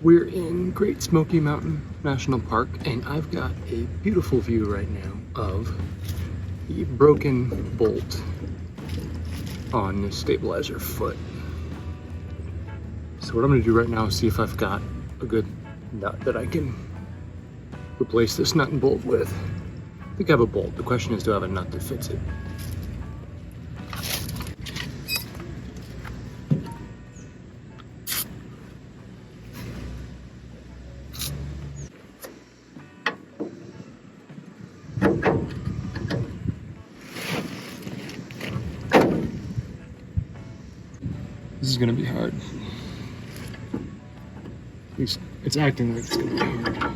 We're in Great Smoky Mountain National Park, and I've got a beautiful view right now of the broken bolt on this stabilizer foot. So what I'm gonna do right now is see if I've got a good nut that I can replace this nut and bolt with. I think I have a bolt. The question is, do I have a nut that fits it? This is gonna be hard. At least it's acting like it's gonna be hard.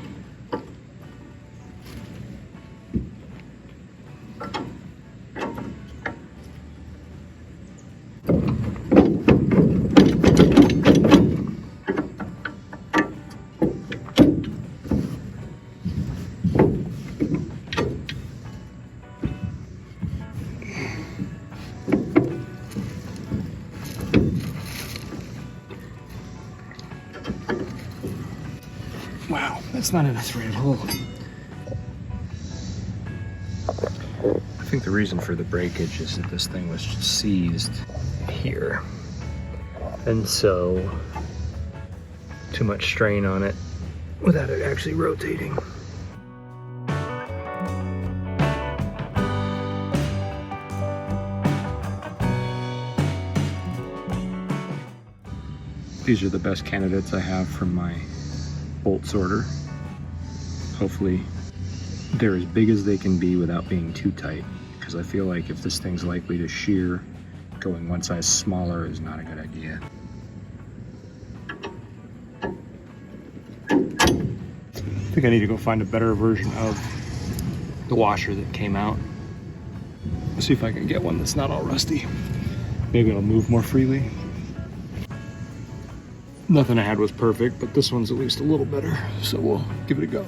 Wow, that's not in a thread hole. I think the reason for the breakage is that this thing was just seized here. And so, too much strain on it without it actually rotating. These are the best candidates I have for my bolt sorter. Hopefully they're as big as they can be without being too tight, because I feel like if this thing's likely to shear, going one size smaller is not a good idea. I think I need to go find a better version of the washer that came out. Let's see if I can get one that's not all rusty. Maybe it'll move more freely. Nothing I had was perfect, but this one's at least a little better, so we'll give it a go.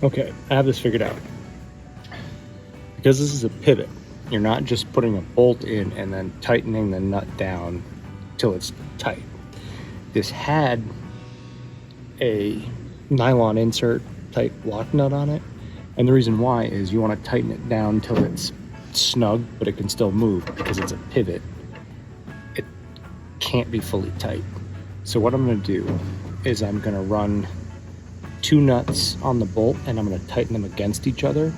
Okay, I have this figured out. Because this is a pivot, you're not just putting a bolt in and then tightening the nut down till it's tight. This had a nylon insert type lock nut on it, and the reason why is you want to tighten it down till it's snug, but it can still move. Because it's a pivot, it can't be fully tight. So what I'm going to do is I'm going to run 2 nuts on the bolt, and I'm going to tighten them against each other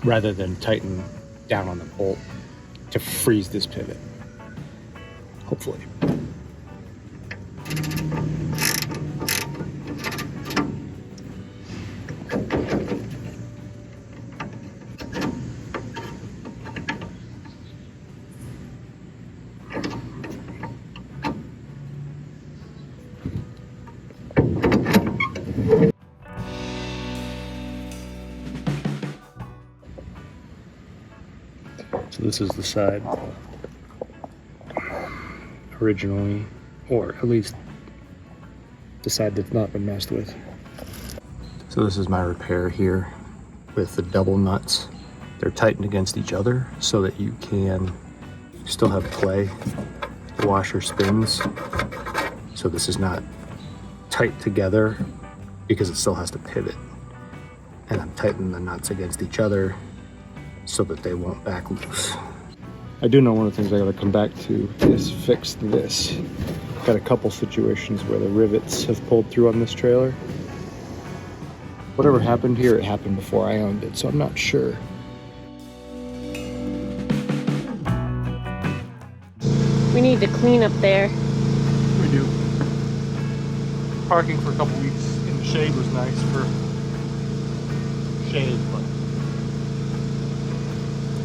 rather than tighten down on the bolt to freeze this pivot, hopefully. So this is the side originally, or at least the side that's not been messed with. So this is my repair here with the double nuts. They're tightened against each other so that you can still have play. The washer spins, so this is not tight together because it still has to pivot. And I'm tightening the nuts against each other so that they won't back loose. I do know one of the things I gotta come back to is fix this. Got a couple situations where the rivets have pulled through on this trailer. Whatever happened here, it happened before I owned it, so I'm not sure. We need to clean up there. We do. Parking for a couple weeks in the shade was nice for shade, but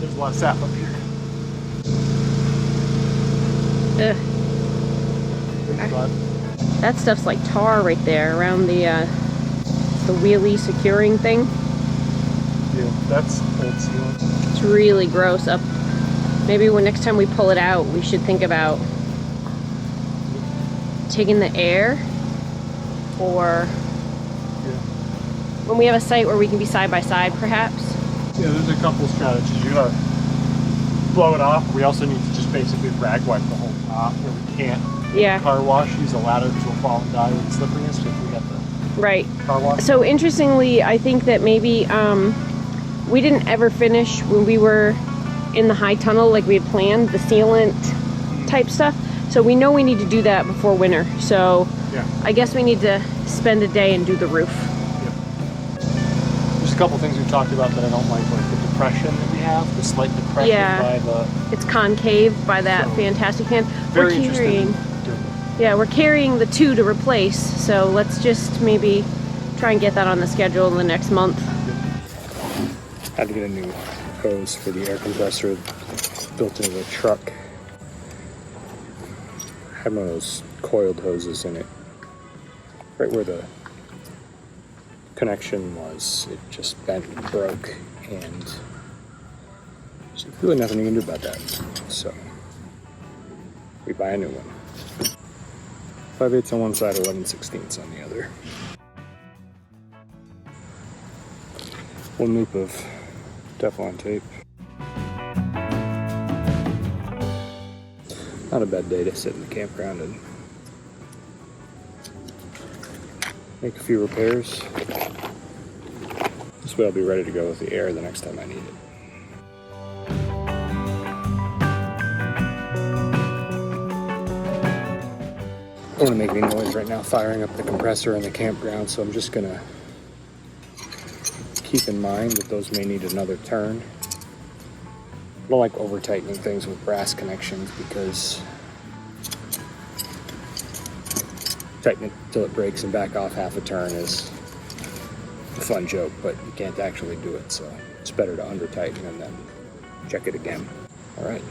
there's a lot of sap up here. Ugh. That stuff's like tar right there around the wheelie securing thing. Yeah, that's old sealant. It's really gross up. Maybe when next time we pull it out, we should think about taking the air or when we have a site where we can be side by side, perhaps. Yeah, there's a couple strategies. You gotta blow it off. We also need to just basically rag wipe the whole top where we can't. Yeah. Car wash, use a ladder because we'll fall and die with slipperiness if we got the car wash. So interestingly, I think that maybe we didn't ever finish when we were in the high tunnel like we had planned, the sealant type stuff. So we know we need to do that before winter. So yeah. I guess we need to spend a day and do the roof. Yeah. There's a couple things we've talked about that I don't like the depression that we have, the slight depression by the... It's concave by that fantastic hand. Very interesting. Yeah, we're carrying the 2 to replace, so let's just maybe try and get that on the schedule in the next month. Had to get a new hose for the air compressor built into the truck. Had one of those coiled hoses in it. Right where the connection was, it just bent and broke, and there's really nothing you can do about that. So we buy a new one. 5/8 on one side, 11/16 on the other. One loop of Teflon tape. Not a bad day to sit in the campground and make a few repairs. This way I'll be ready to go with the air the next time I need it. I don't want to make any noise right now firing up the compressor in the campground, so I'm just gonna keep in mind that those may need another turn. I don't like over tightening things with brass connections because tighten it till it breaks and back off half a turn is a fun joke, but you can't actually do it, so it's better to under tighten and then check it again. All right.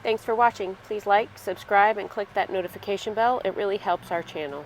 Thanks for watching. Please like, subscribe, and click that notification bell. It really helps our channel.